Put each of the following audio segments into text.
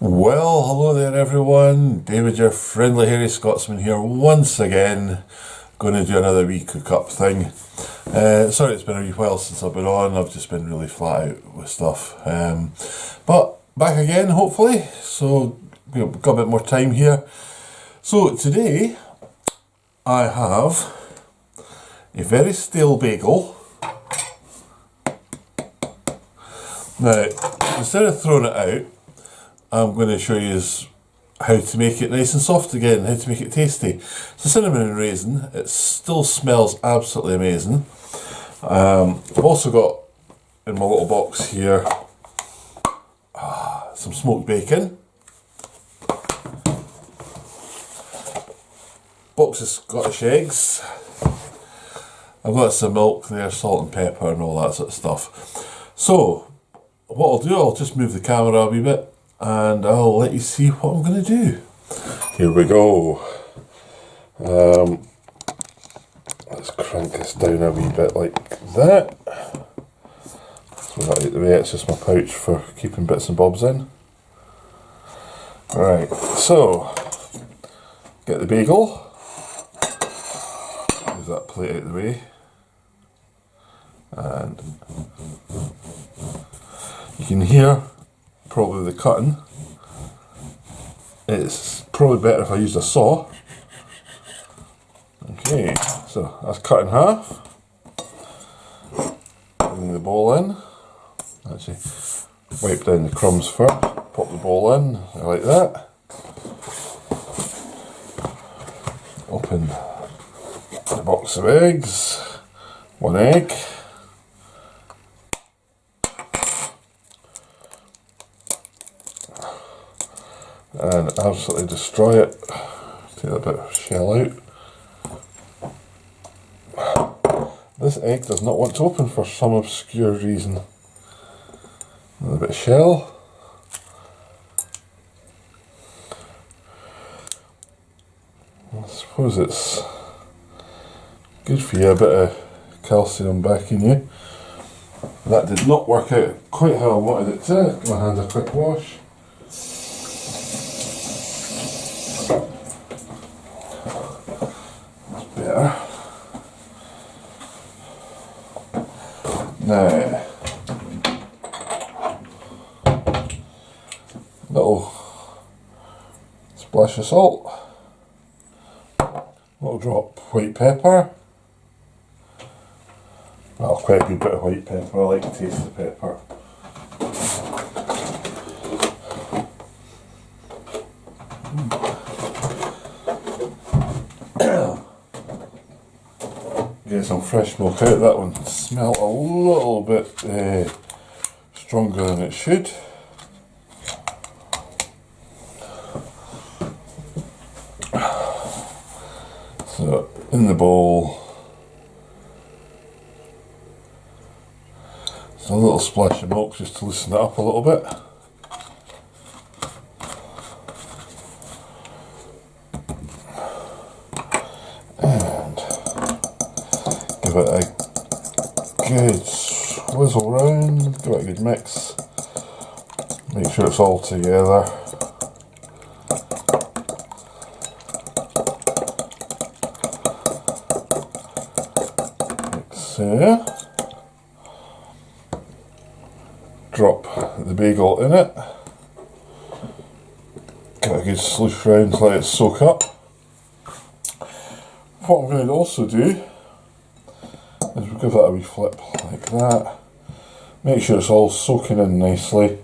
Well, hello there everyone. David, your friendly hairy Scotsman here once again. Going to do another wee cook-up thing. Sorry it's been a wee while since I've been on. I've just been really flat out with stuff. But back again, hopefully. So we've got a bit more time here. So today I have a very stale bagel. Now, instead of throwing it out, I'm going to show you how to make it nice and soft again, how to make it tasty. So cinnamon and raisin, it still smells absolutely amazing. I've also got in my little box here some smoked bacon, box of Scottish eggs, I've got some milk there, salt and pepper and all that sort of stuff. So what I'll do, I'll just move the camera a wee bit and I'll let you see what I'm going to do. Here we go. Let's crank this down a wee bit like that. Throw that out of the way, it's just my pouch for keeping bits and bobs in. Right, so get the bagel. Move that plate out of the way. And you can hear probably the cutting. It's probably better if I used a saw. Okay, so that's cut in half. Bring the bowl in. Actually, wipe down the crumbs first. Pop the bowl in, like that. Open the box of eggs. One egg. And absolutely destroy it. Take a bit of shell out. This egg does not want to open for some obscure reason. A bit of shell. I suppose it's good for you, a bit of calcium back in you. That did not work out quite how I wanted it to. Give my hands a quick wash. Better. Now, little splash of salt, little drop white pepper. Well, quite a good bit of white pepper. I like to taste the pepper. Get some fresh milk out. That one smelled a little bit stronger than it should. So in the bowl, so a little splash of milk just to loosen it up a little bit. Give it a good swizzle round, give it a good mix, make sure it's all together. Mix there. Drop the bagel in it. Give it a good sloosh round to let it soak up. What I'm going to also do is we'll give that a wee flip like that. Make sure it's all soaking in nicely.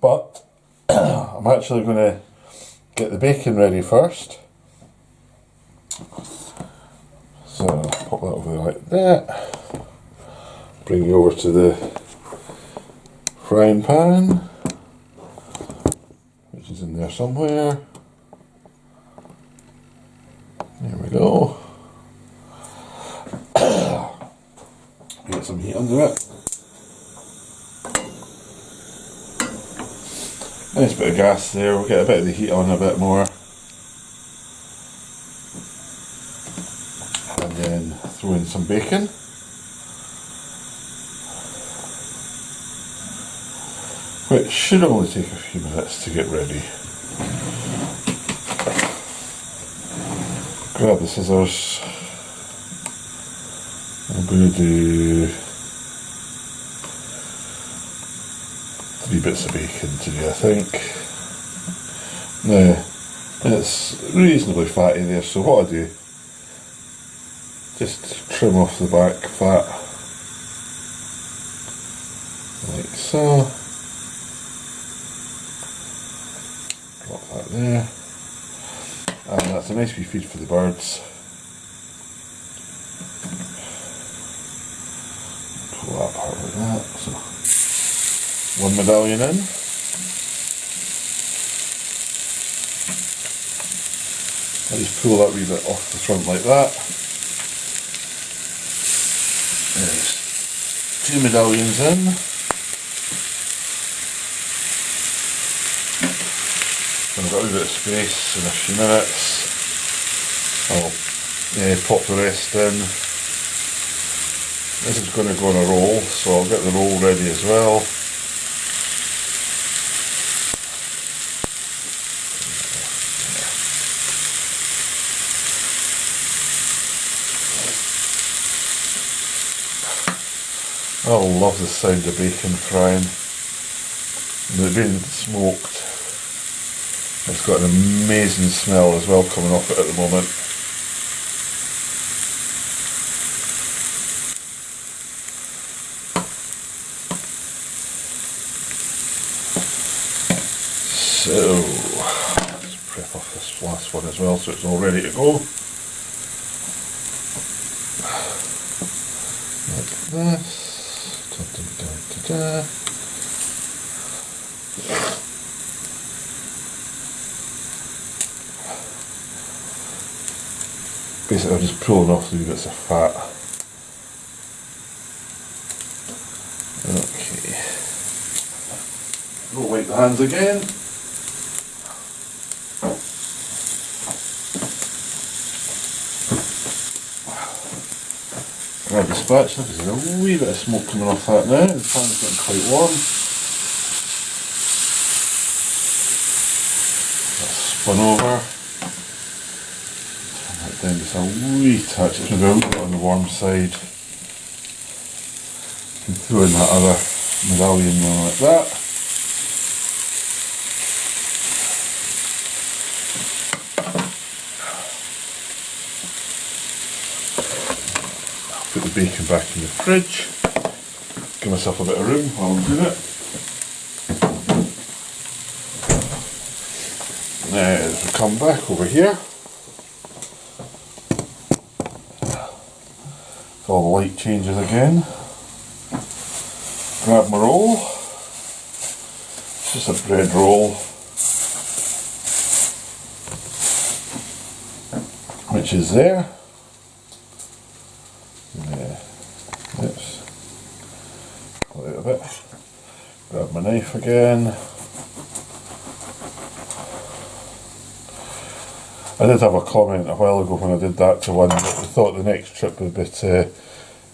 But I'm actually going to get the bacon ready first. So pop that over there like that. Bring you over to the frying pan, which is in there somewhere. There we go. Get some heat under it. Nice bit of gas there, we'll get a bit of the heat on a bit more. And then throw in some bacon. which should only take a few minutes to get ready. Grab the scissors. I'm going to do 3 bits of bacon today, I think. Now, it's reasonably fatty there, so what I do, just trim off the back fat, like so. Drop that there, and that's a nice wee feed for the birds. Pull that part like that, so 1 medallion in. I just pull that wee bit off the front like that. There's 2 medallions in. So I've got a wee bit of space in a few minutes. I'll pop the rest in. This is going to go on a roll, so I'll get the roll ready as well. I love the sound of bacon frying. And it's been smoked. It's got an amazing smell as well coming off it at the moment. So, let's prep off this last one as well so it's all ready to go. Like this. Basically I'm just pulling off the wee bits of fat. Okay. We'll wipe the hands again. Grab the spatula because there's a wee bit of smoke coming off that now. The pan's getting quite warm. That's spun over. Turn that down just a wee touch. It's maybe a wee bit on the warm side. You can throw in that other medallion like that. Put the bacon back in the fridge, give myself a bit of room while I'm doing it. Now as we come back over here, all the light changes again. Grab my roll, it's just a bread roll, which is there. Oops, pull it out a bit, grab my knife again. I did have a comment a while ago when I did that to one that I thought the next trip would be to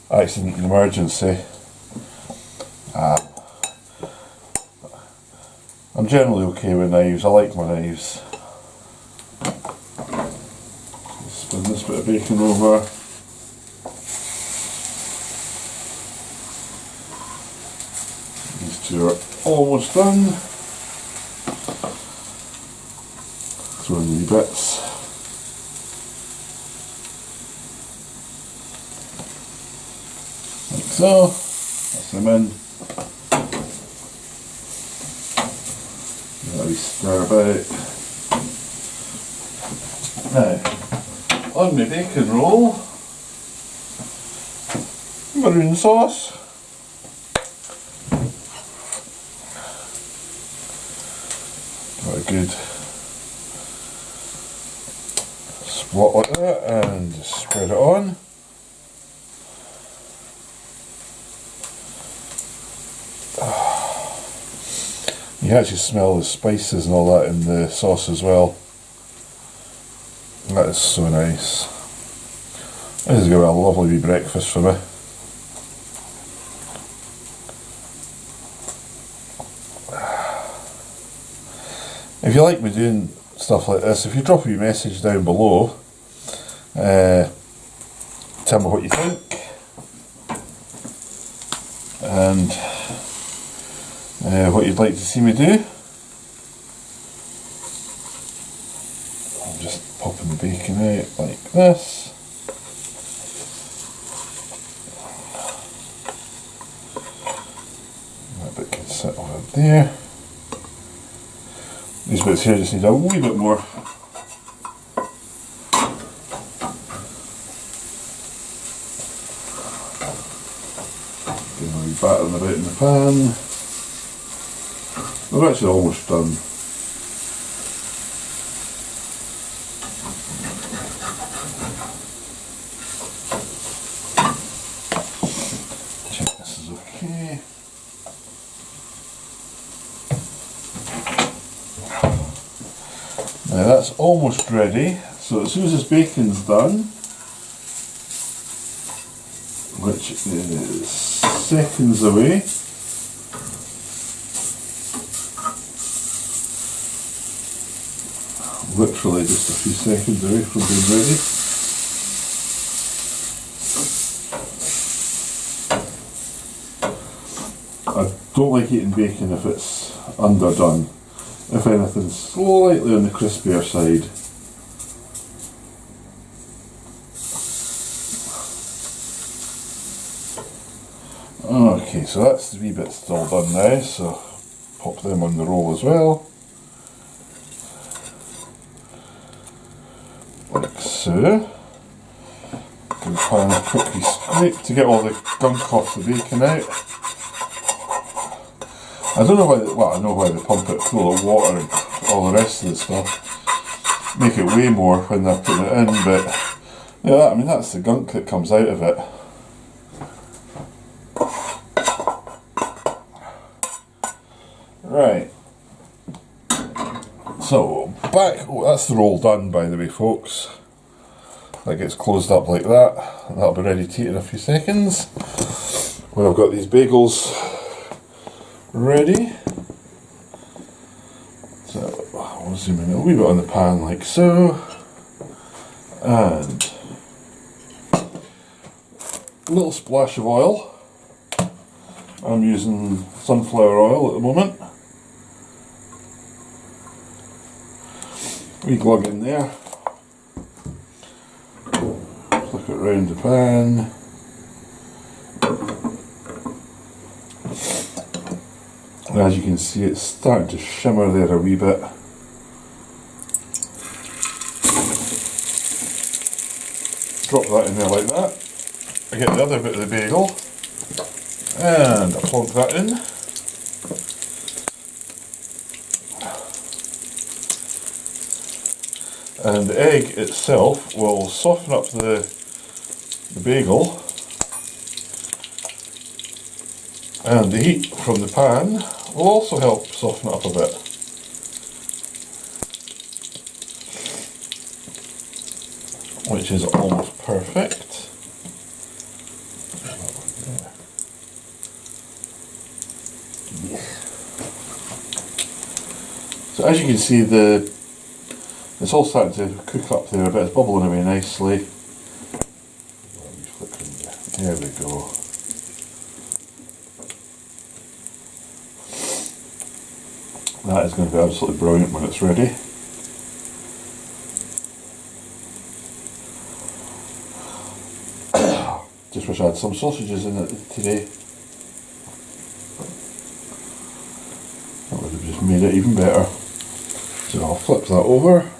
accident and emergency. I'm generally okay with knives, I like my knives. Spin this bit of bacon over. These two are almost done. Throw in the bits. Like so. That's them in. Let me stir about. Now, on my bacon roll, maroon sauce. Got a good splot like that and just spread it on. You can actually smell the spices and all that in the sauce as well. That is so nice. This is going to be a lovely wee breakfast for me. If you like me doing stuff like this, if you drop me a message down below, tell me what you think, and what you'd like to see me do. I'm just popping the bacon out like this. That bit can sit over there. These bits here just need a wee bit more. Getting a wee battering about in the pan. We're actually almost done. Check this is okay. Now that's almost ready, so as soon as this bacon's done, which is seconds away, literally just a few seconds away from being ready. I don't like eating bacon if it's underdone. If anything, slightly on the crispier side. Okay, so that's the wee bits all done now, so pop them on the roll as well. Like so. Give the pan a quickly scrape to get all the gunk off the bacon out. I don't know why, well I know why they pump it full of water and all the rest of the stuff. Make it way more when they're putting it in, but yeah, I mean that's the gunk that comes out of it. Right. So back, oh, that's the roll done by the way folks. That gets closed up like that. And that'll be ready to eat in a few seconds. When I've got these bagels ready. So I'll zoom in a wee bit on the pan like so, and a little splash of oil. I'm using sunflower oil at the moment. Wee glug in there. Flick it round the pan. And as you can see, it's starting to shimmer there a wee bit. Drop that in there like that. I get the other bit of the bagel and I plonk that in. And the egg itself will soften up the bagel, and the heat from the pan will also help soften it up a bit. Which is almost perfect. So as you can see, it's all starting to cook up there a bit, it's bubbling away nicely. There we go. That is going to be absolutely brilliant when it's ready. Just wish I had some sausages in it today. That would have just made it even better. So I'll flip that over.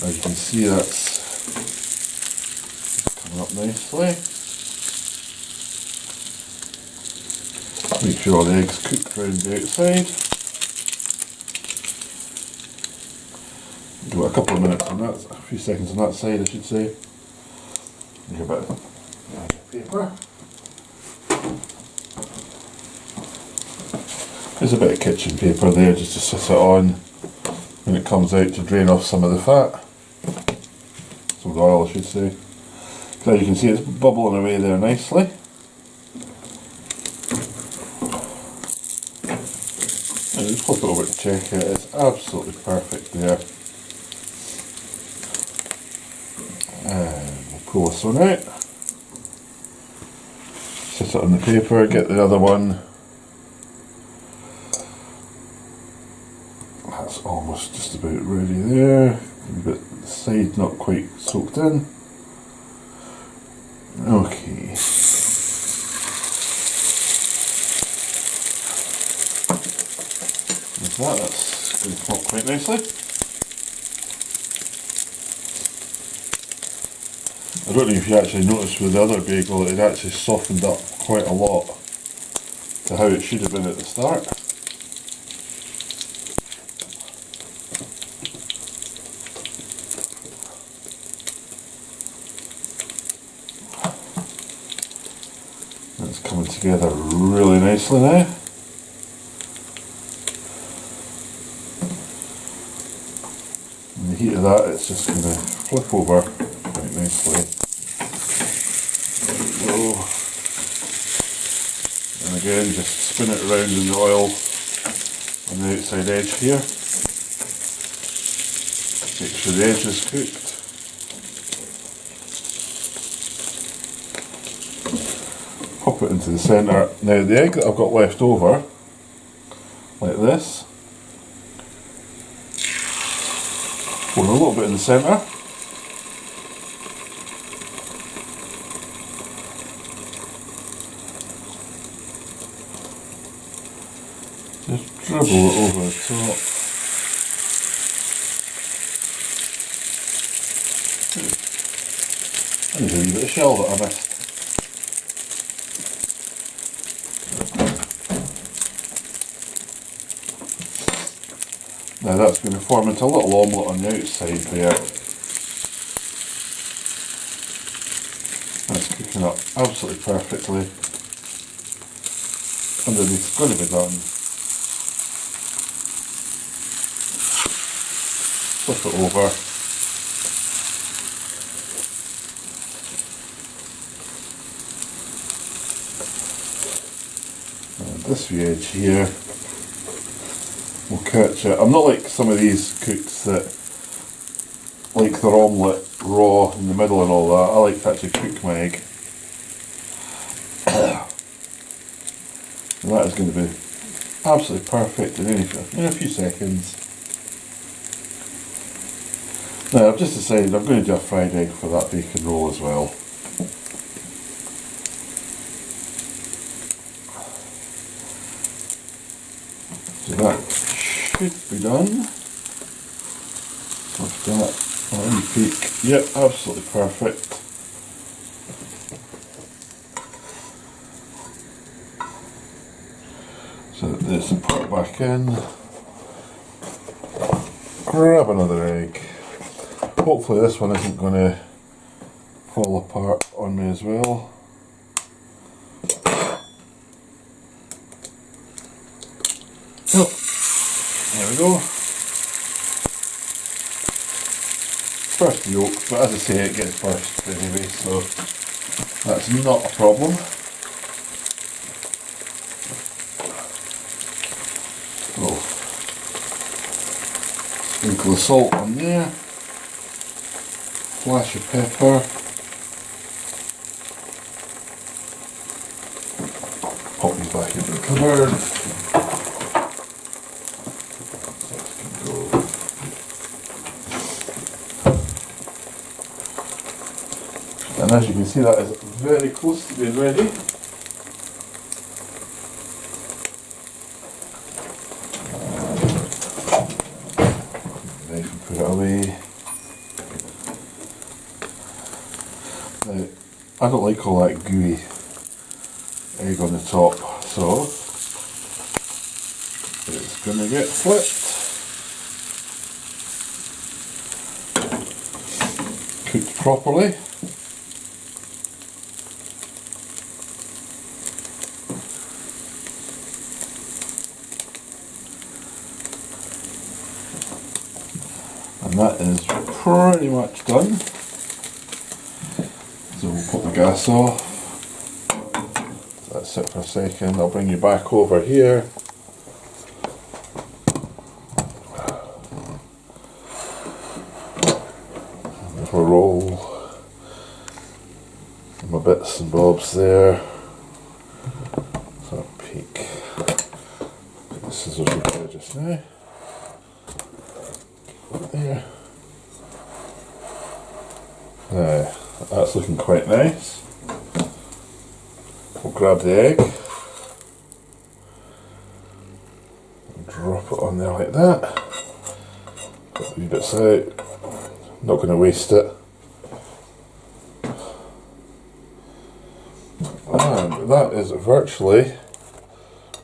As you can see, that's coming up nicely. Make sure all the eggs cook around the outside. Give it a couple of minutes on that, a few seconds on that side I should say. Make a bit of paper. There's a bit of kitchen paper there just to sit it on when it comes out to drain off some of the fat. Some of the oil I should say. So as you can see it's bubbling away there nicely. just flip it over to check it. It's absolutely perfect there. And we'll pull this one out. Sit it on the paper, get the other one. That's almost just about ready there. But the side not quite soaked in. Okay. With that, that's going to come up quite nicely. I don't know if you actually noticed with the other bagel, it actually softened up quite a lot to how it should have been at the start. It's coming together really nicely now. In the heat of that, it's just going to flip over quite nicely. There we go. And again, just spin it around in the oil on the outside edge here. Make sure the edge is cooked. Pop it into the centre. Now the egg that I've got left over, like this, pour a little bit in the centre. Just dribble it over the top. And there's a wee bit of shell that I missed. Now that's going to form into a little omelette on the outside there. That's cooking up absolutely perfectly. Underneath's going to be done. Flip it over. And this wee edge here. We'll catch it. I'm not like some of these cooks that like their omelette raw in the middle and all that. I like to actually cook my egg. And that is going to be absolutely perfect in a few seconds. Now I've just decided I'm going to do a fried egg for that bacon roll as well. So that should be done. With that on peak. Yep, absolutely perfect. So this, put it back in. Grab another egg. Hopefully this one isn't going to fall apart on me as well. Oh, there we go. First yolk, but as I say, it gets burst anyway, so that's not a problem. So, sprinkle the salt on there, flash of pepper, pop these back into the cupboard. And as you can see, that is very close to being ready. Knife and put it away. Now, I don't like all that gooey egg on the top, so it's going to get flipped. Cooked properly. And that is pretty much done. So we'll put the gas off. So that's it for a second. I'll bring you back over here. bits and bobs there. So peek. Put the scissors in there just now. There. Now, that's looking quite nice. We'll grab the egg. Drop it on there like that. Put the wee bits out. Not going to waste it. And that is virtually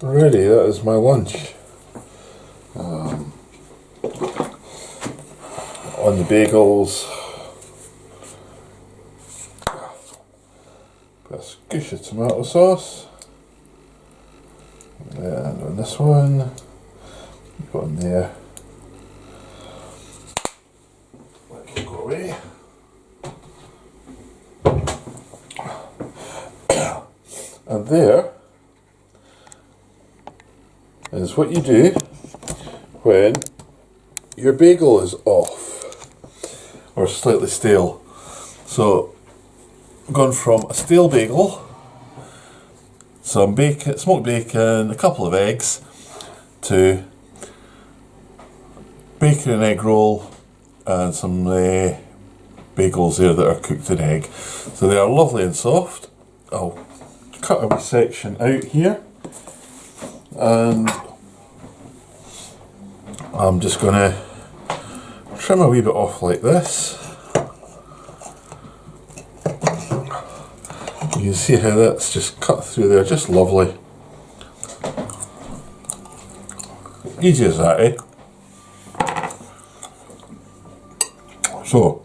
ready. That is my lunch. On the bagels, a scoosh of tomato sauce, and on this one, put on there. Let it go away. And there is what you do when your bagel is off or slightly stale. So I've gone from a stale bagel, some bacon, smoked bacon, a couple of eggs, to bacon and egg roll and some bagels there that are cooked in egg. So they are lovely and soft. I'll cut a wee section out here, and I'm just going to trim a wee bit off like this. You can see how that's just cut through there, just lovely. Easy as that, eh? So,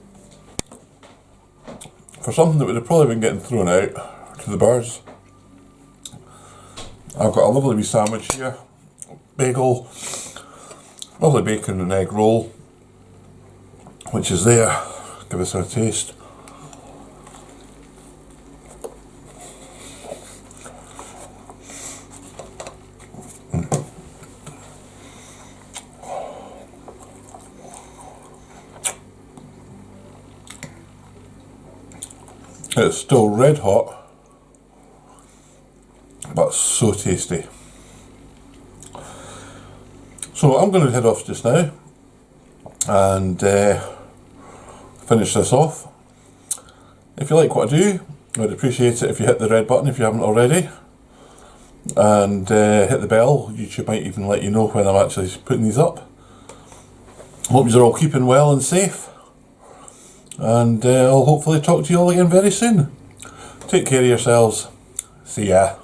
for something that would have probably been getting thrown out to the birds, I've got a lovely wee sandwich here, bagel, lovely bacon and egg roll, which is there. Give us a taste. It's still red hot, but so tasty. So I'm going to head off just now and finish this off. If you like what I do, I'd appreciate it if you hit the red button if you haven't already, and hit the bell. YouTube might even let you know when I'm actually putting these up. Hope you're all keeping well and safe, and I'll hopefully talk to you all again very soon. Take care of yourselves. See ya.